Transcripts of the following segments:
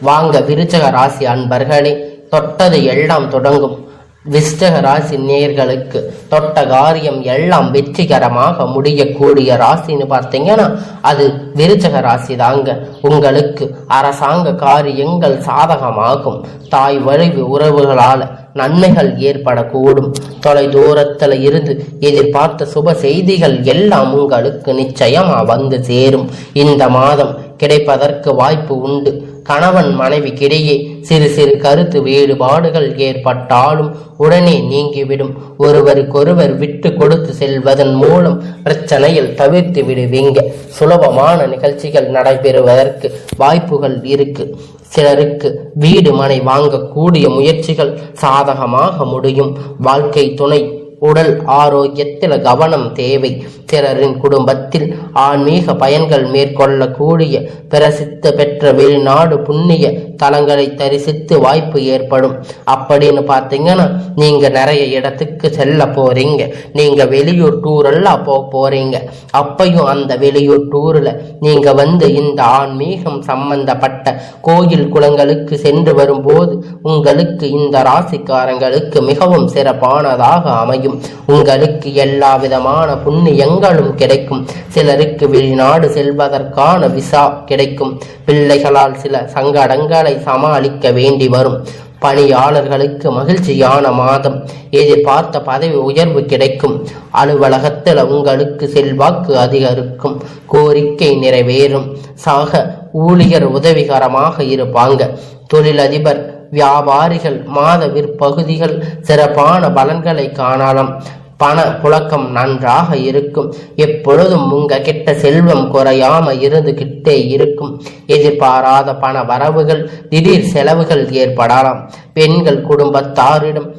வாங்க விருச்சக ராசி அன்பர்களே, தொட்டது எல்லாம் தொடங்கும். விருச்சிக ராசி நேயர்களுக்கு தொட்ட காரியம் எல்லாம் வெற்றிகரமாக முடியக்கூடிய ராசின்னு பார்த்தீங்கன்னா அது விருச்சிக ராசி தாங்க. உங்களுக்கு அரசாங்க காரியங்கள் சாதகமாகும். தாய் வழி உறவுகளால் நன்மைகள் ஏற்படக்கூடும். தொலை தூரத்தில் இருந்து எதிர்பார்த்த சுப செய்திகள் எல்லாம் உங்களுக்கு நிச்சயமா வந்து சேரும். இந்த மாதம் கிடைப்பதற்கு வாய்ப்பு உண்டு. கணவன் மனைவிக்கிடையே சிறு சிறு கருத்து வேறுபாடுகள் ஏற்பட்டாலும் உடனே நீங்கிவிடும். ஒருவருக்கொருவர் விட்டு கொடுத்து செல்வதன் மூலம் பிரச்சனையில் தவிர்த்து விடுவீங்க. சுலபமான நிகழ்ச்சிகள் நடைபெறுவதற்கு வாய்ப்புகள் இருக்கு. சிலருக்கு வீடு மனை வாங்கக்கூடிய முயற்சிகள் சாதகமாக முடியும். வாழ்க்கை துணை உடல் ஆரோக்கியத்தில் கவனம் தேவை. சிலரின் குடும்பத்தில் ஆன்மீக பயன்கள் மேற்கொள்ளக்கூடிய பிரசித்தி பெற்ற வெளிநாடு புண்ணிய தலங்களை தரிசித்து வாய்ப்பு ஏற்படும். அப்படின்னு பார்த்தீங்கன்னா நீங்க நிறைய இடத்துக்கு செல்ல போறீங்க. நீங்க வெளியூர் டூர் எல்லாம் போறீங்க. அப்பையும் அந்த வெளியூர் டூர்ல நீங்க இந்த ஆன்மீகம் சம்பந்தப்பட்ட கோயில் குளங்களுக்கு சென்று வரும்போது உங்களுக்கு இந்த ராசிக்காரங்களுக்கு மிகவும் சிறப்பானதாக அமையும். உங்களுக்கு எல்லா விதமான புண்ணியங்களும் கிடைக்கும். சிலருக்கு வெளிநாடு செல்வதற்கான விசா கிடைக்கும். பிள்ளைகளால் சில சங்கடங்களை சமாளிக்க வேண்டி வரும். பணியாளர்களுக்கு மகிழ்ச்சியான மாதம். எதிர்பார்த்த பதவி உயர்வு கிடைக்கும். அலுவலகத்தில் உங்களுக்கு செல்வாக்கு அதிகரிக்கும். கோரிக்கை நிறைவேறும். சக ஊழியர் உதவிகரமாக இருப்பாங்க. தொழிலதிபர் வியாபாரிகள் மாத விற்பகுதிகள் சிறப்பான பலன்களை காணலாம். பண புழக்கம் நன்றாக இருக்கும். எப்பொழுதும் உங்க கிட்ட செல்வம் குறையாம இருந்துகிட்டே இருக்கும். எதிர்பாராத பண வரவுகள் திடீர் செலவுகள் ஏற்படலாம். பெண்கள் குடும்பத்தாரிடம்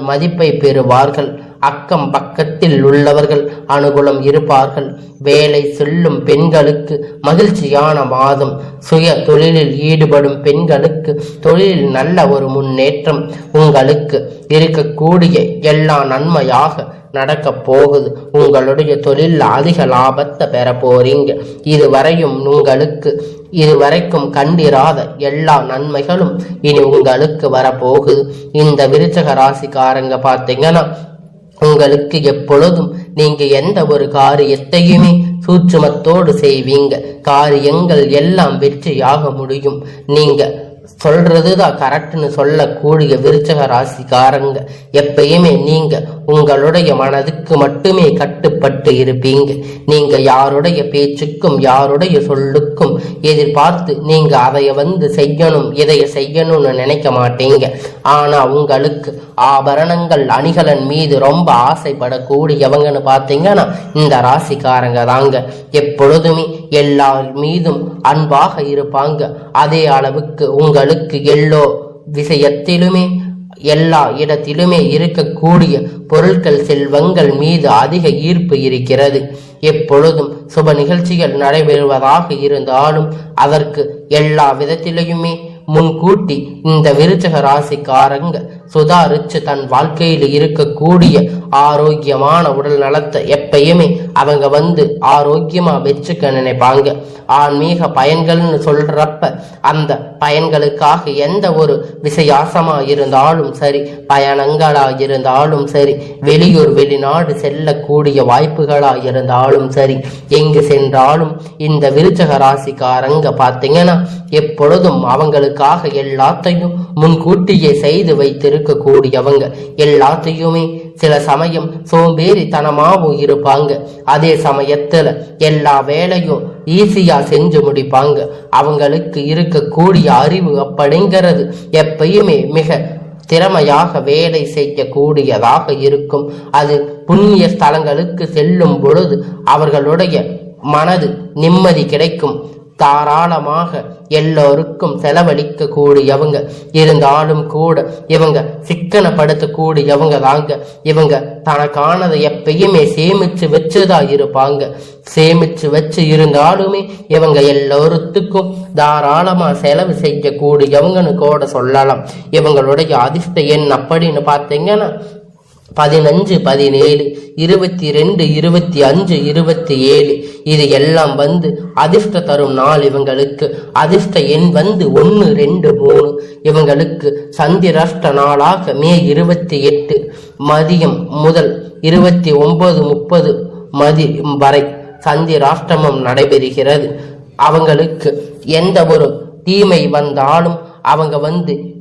மதிப்பை பெறுவார்கள். அக்கம் பக்கத்தில் உள்ளவர்கள் அனுகூலம் இருப்பார்கள். வேலை செல்லும் பெண்களுக்கு மகிழ்ச்சியான மாதம். சுய தொழிலில் ஈடுபடும் பெண்களுக்கு தொழிலில் நல்ல ஒரு முன்னேற்றம். உங்களுக்கு இருக்கக்கூடிய எல்லா நன்மையாக நடக்க போகுது. உங்களுடைய தொழில் அதிக லாபத்தை பெற போறீங்க. இதுவரைக்கும் கண்டிராத எல்லா நன்மைகளும் இனி உங்களுக்கு வரப்போகுது. இந்த விருச்சிக ராசிக்காரங்க பார்த்தீங்கன்னா உங்களுக்கு எப்பொழுதும் நீங்க எந்த ஒரு காரியத்தையுமே சூட்சுமத்தோடு செய்வீங்க. காரியங்கள் எல்லாம் வெற்றியாக முடியும். நீங்க சொல்றதுதான் கரெக்ட்னு சொல்லக்கூடிய விருச்சிக ராசிக்காரங்க எப்பயுமே நீங்க உங்களுடைய மனதுக்கு மட்டுமே கட்டுப்பட்டு இருப்பீங்க. நீங்க யாருடைய பேச்சுக்கும் யாருடைய சொல்லுக்கும் எதிர்பார்த்து நீங்க அதைய செய்யணும் இதைய செய்யணும்னு நினைக்க மாட்டீங்க. ஆனா உங்களுக்கு ஆபரணங்கள் அணிகலன் மீது ரொம்ப ஆசைப்படக்கூடியவங்கன்னு பார்த்தீங்கன்னா இந்த ராசிக்காரங்க தாங்க. எப்பொழுதுமே எல்லார் மீதும் அன்பாக இருப்பாங்க. அதே அளவுக்கு உங்களுக்கு எல்லோ விஷயத்திலுமே எல்லா இடத்திலுமே இருக்கக்கூடிய பொருட்கள் செல்வங்கள் மீது அதிக ஈர்ப்பு இருக்கிறது. எப்பொழுதும் சுப நிகழ்ச்சிகள் நடைபெறுவதாக இருந்தாலும் அதற்கு எல்லா விதத்திலையுமே முன்கூட்டி இந்த விருச்சிக ராசிக்காரங்க சுதாரிச்சு தன் வாழ்க்கையில் இருக்கக்கூடிய ஆரோக்கியமான உடல் நலத்தை எப்பயுமே அவங்க ஆரோக்கியமா வச்சுக்க நினைப்பாங்க. ஆன்மீக பயன்கள்னு சொல்றப்ப அந்த பயன்களுக்காக எந்த ஒரு விசேஷமா இருந்தாலும் சரி, பயணங்களா இருந்தாலும் சரி, வெளியூர் வெளிநாடு செல்லக்கூடிய வாய்ப்புகளா இருந்தாலும் சரி, எங்கு சென்றாலும் இந்த விருச்சிக ராசிக்காரங்க பார்த்தீங்கன்னா எப்பொழுதும் அவங்களுக்காக எல்லாத்தையும் முன்கூட்டியே செய்து வைத்திருக்கக்கூடியவங்க. எல்லாத்தையுமே சில சமயம் சோம்பேறித்தனமாகவும் இருப்பாங்க. அதே சமயத்துல எல்லா வேலையும் ஈஸியா செஞ்சு முடிப்பாங்க. அவங்களுக்கு இருக்கக்கூடிய அறிவு அப்படிங்கிறது எப்பயுமே மிக திறமையாக வேலை செய்யக்கூடியதாக இருக்கும். அது புண்ணிய ஸ்தலங்களுக்கு செல்லும் பொழுது அவர்களுடைய மனது நிம்மதி கிடைக்கும். தாராளமாக எல்லோருக்கும் செலவழிக்க கூடியவங்க இருந்தாலும் கூட இவங்க சிக்கனப்படுத்தக்கூடியவங்க தாங்க. இவங்க தனக்கானதை எப்பயுமே சேமிச்சு வச்சுதான் இருப்பாங்க. சேமிச்சு வச்சு இருந்தாலுமே இவங்க எல்லோருத்துக்கும் தாராளமா செலவு செய்யக்கூடியவங்கன்னு கூட சொல்லலாம். இவங்களுடைய அதிர்ஷ்ட எண் அப்படின்னு பார்த்தீங்கன்னா 15, 17, 22, 25, 27 இது எல்லாம் அதிர்ஷ்ட தரும் நாள். இவங்களுக்கு அதிர்ஷ்ட எண் 1, 2, 3. இவங்களுக்கு சந்திராஷ்ட நாளாக மே 28 மதியம் முதல் 29:30 மதியம் வரை சந்திராஷ்டமம் நடைபெறுகிறது. அவங்களுக்கு எந்த ஒரு தீமை வந்தாலும் அவங்க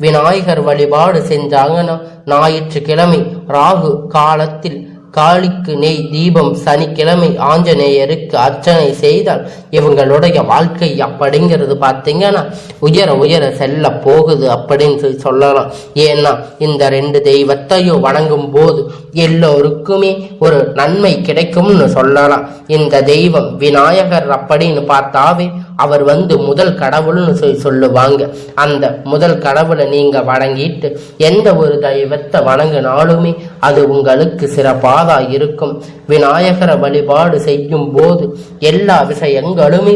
விநாயகர் வழிபாடு செஞ்சாங்கன்னா ஞாயிற்றுக்கிழமை ராகு காலத்தில் காளிக்கு நெய் தீபம், சனிக்கிழமை ஆஞ்சநேயருக்கு அர்ச்சனை செய்தால் இவங்களுடைய வாழ்க்கை அப்படிங்கிறது பார்த்தீங்கன்னா உயர உயர செல்ல போகுது அப்படின்னு சொல்லலாம். ஏன்னா இந்த 2 தெய்வத்தையும் வணங்கும் போது எல்லோருக்குமே ஒரு நன்மை கிடைக்கும்னு சொல்லலாம். இந்த தெய்வம் விநாயகர் அப்படின்னு பார்த்தாவே அவர் முதல் கடவுள்னு சொல்லுவாங்க. அந்த முதல் கடவுளை நீங்க வணங்கிட்டு எந்த ஒரு தெய்வத்தை வணங்கினாலுமே அது உங்களுக்கு சிறப்பாக இருக்கும். விநாயகரை வழிபாடு செய்யும் போது எல்லா விஷயங்களுமே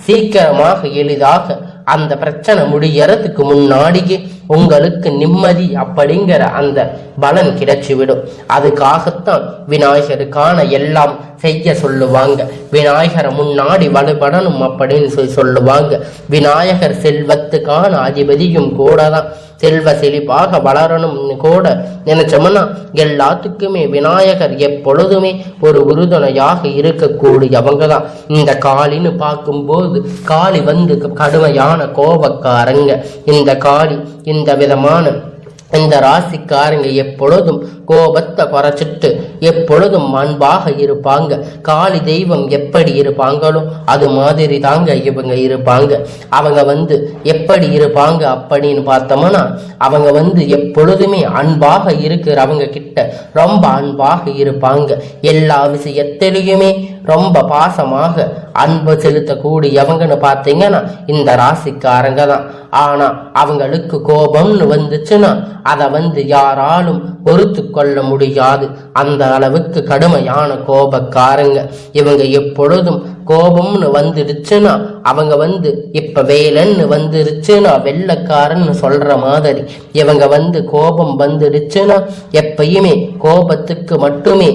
சீக்கிரமாக எளிதாக அந்த பிரச்சனை முடியறதுக்கு முன்னாடியே உங்களுக்கு நிம்மதி அப்படிங்கிற அந்த பலன் கிடைச்சிவிடும். அதுக்காகத்தான் விநாயகருக்கான எல்லாம் செய்ய சொல்லுவாங்க. விநாயகரை முன்னாடி வழிபடணும் அப்படின்னு சொல்லுவாங்க. விநாயகர் செல்வத்துக்கான அதிபதியும் கூட தான். செல்வ செழிப்பாக வளரணும்னு கூட நினைச்சோம்னா எல்லாத்துக்குமே விநாயகர் எப்பொழுதுமே ஒரு உறுதுணையாக இருக்கக்கூடியவங்க தான். இந்த காளின்னு பார்க்கும்போது காளி கடுமையான கோபக்காரங்க. இந்த காளி இந்த விதமான இந்த ராசிக்காரங்க எப்பொழுதும் கோபத்தை குறைச்சிட்டு எப்பொழுதும் அன்பாக இருப்பாங்க. காளி தெய்வம் எப்படி இருப்பாங்களோ அது மாதிரி தாங்க இவங்க இருப்பாங்க. அவங்க எப்படி இருப்பாங்க அப்படின்னு பார்த்தோம்னா அவங்க எப்பொழுதுமே அன்பாக இருக்கிறவங்க கிட்ட ரொம்ப அன்பாக இருப்பாங்க. எல்லா விஷயத்திலையுமே ரொம்ப பாசமாக அன்பு செலுத்தக்கூடியவங்கன்னு பார்த்தீங்கன்னா இந்த ராசிக்காரங்க தான். ஆனா அவங்களுக்கு கோபம்னு வந்துச்சுன்னா அதை யாராலும் பொறுத்து கொள்ள முடியாது. அந்த அளவுக்கு கடுமையான கோபக்காரங்க இவங்க. எப்பொழுதும் கோபம்னு வந்துடுச்சுன்னா அவங்க இப்ப வேலைன்னு வந்துருச்சுன்னா வெள்ளக்காரன்னு சொல்ற மாதிரி இவங்க கோபம் வந்துடுச்சுன்னா எப்பயுமே கோபத்துக்கு மட்டுமே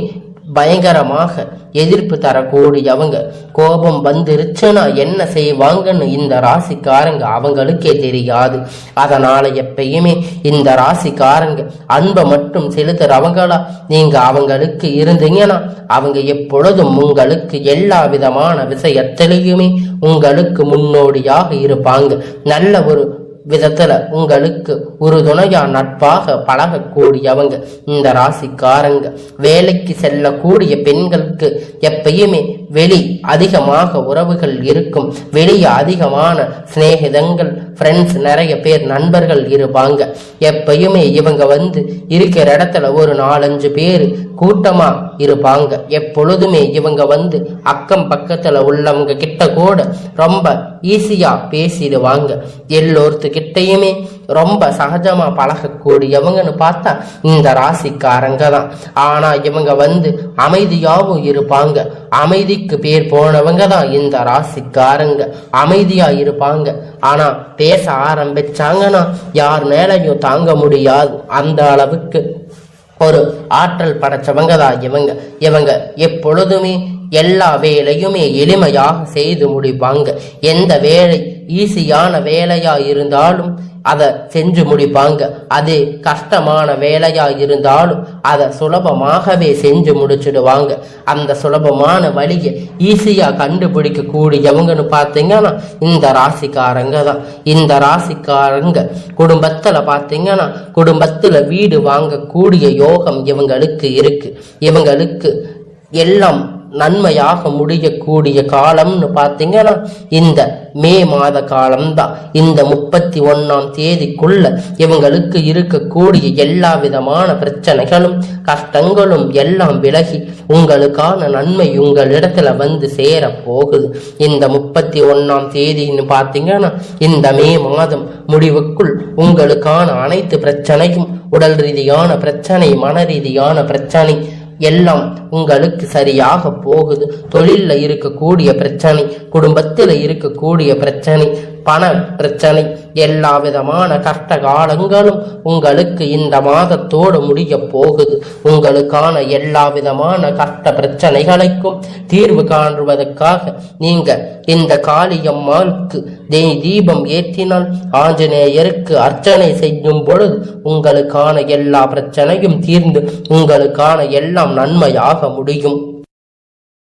பயங்கரமாக எதிர்ப்பு தரக்கூடியவங்க. கோபம் வந்துருச்சுன்னா என்ன செய்வாங்கன்னு இந்த ராசிக்காரங்க அவங்களுக்கே தெரியாது. அதனால எப்பயுமே இந்த ராசிக்காரங்க அன்பை மட்டும் செலுத்துறவங்களா நீங்க அவங்களுக்கு இருந்தீங்கன்னா அவங்க எப்பொழுதும் உங்களுக்கு எல்லா விதமான விஷயத்திலையுமே உங்களுக்கு முன்னோடியாக இருப்பாங்க. நல்ல ஒரு விதத்துல உங்களுக்கு ஒரு துணையா நட்பாக பழகக்கூடியவங்க இந்த ராசிக்காரங்க. வேலைக்கு செல்லக்கூடிய பெண்களுக்கு எப்பயுமே வெளி அதிகமாக உறவுகள் இருக்கும். வெளியே அதிகமான சிநேகிதங்கள், ஃப்ரெண்ட்ஸ், நிறைய பேர் நண்பர்கள் இருப்பாங்க. எப்பயுமே இவங்க இருக்கிற இடத்துல ஒரு 4-5 பேர் கூட்டமா இருப்பாங்க. எப்பொழுதுமே இவங்க அக்கம் பக்கத்துல உள்ளவங்க கிட்ட கூட ரொம்ப ஈஸியா பேசிடுவாங்க. எல்லோருத்துக்கிட்டையுமே ரொம்ப சகஜமா பழகக்கூடியவங்கன்னு பார்த்தா இந்த ராசிக்காரங்க தான். ஆனா இவங்க அமைதியாவும் இருப்பாங்க. அமைதிக்கு பேர் போனவங்க தான் இந்த ராசிக்காரங்க. அமைதியா இருப்பாங்க. ஆனா பேச ஆரம்பிச்சாங்கன்னா யார் மேலையும் தாங்க முடியாது. அந்த அளவுக்கு ஒரு ஆற்றல் படைச்சவங்க தான் இவங்க. இவங்க எப்பொழுதுமே எல்லா வேலையுமே எளிமையாக செய்து முடிப்பாங்க. எந்த வேலை ஈஸியான வேலையா இருந்தாலும் அதை செஞ்சு முடிப்பாங்க. அது கஷ்டமான வேலையா இருந்தாலும் அதை சுலபமாகவே செஞ்சு முடிச்சிடுவாங்க. அந்த சுலபமான வழியை ஈஸியா கண்டுபிடிக்க கூடியவங்கன்னு பார்த்தீங்கன்னா இந்த ராசிக்காரங்க தான். இந்த ராசிக்காரங்க குடும்பத்துல பார்த்தீங்கன்னா குடும்பத்துல வீடு வாங்கக்கூடிய யோகம் இவங்களுக்கு இருக்கு. இவங்களுக்கு எல்லாம் நன்மையாக முடியக்கூடிய காலம்னு பார்த்தீங்கன்னா இந்த மே மாத காலம்தான். இந்த 31ஆம் தேதிக்குள்ள இவங்களுக்கு இருக்கக்கூடிய எல்லா விதமான பிரச்சனைகளும் கஷ்டங்களும் எல்லாம் விலகி உங்களுக்கான நன்மை உங்களிடத்துல சேர போகுது. இந்த 31ஆம் தேதின்னு பார்த்தீங்கன்னா இந்த மே மாதம் முடிவுக்குள் உங்களுக்கான அனைத்து பிரச்சனையும், உடல் ரீதியான பிரச்சனை, மன ரீதியான பிரச்சனை, எல்லாம் உங்களுக்கு சரியாக போகுது. தொழில்ல இருக்கக்கூடிய பிரச்சனை, குடும்பத்தில் இருக்கக்கூடிய பிரச்சனை, பண பிரச்சனை, எல்லா விதமான கஷ்ட காலங்களும் உங்களுக்கு இந்த மாதத்தோடு முடிய போகுது. உங்களுக்கான எல்லா விதமான கஷ்ட பிரச்சனைகளுக்கும் தீர்வு காணுவதற்காக நீங்க இந்த காளியம்மாளுக்கு தீபம் ஏற்றினால், ஆஞ்சநேயருக்கு அர்ச்சனை செய்யும் பொழுது உங்களுக்கான எல்லா பிரச்சனையும் தீர்ந்து உங்களுக்கான எல்லாம் நன்மையாக முடியும்.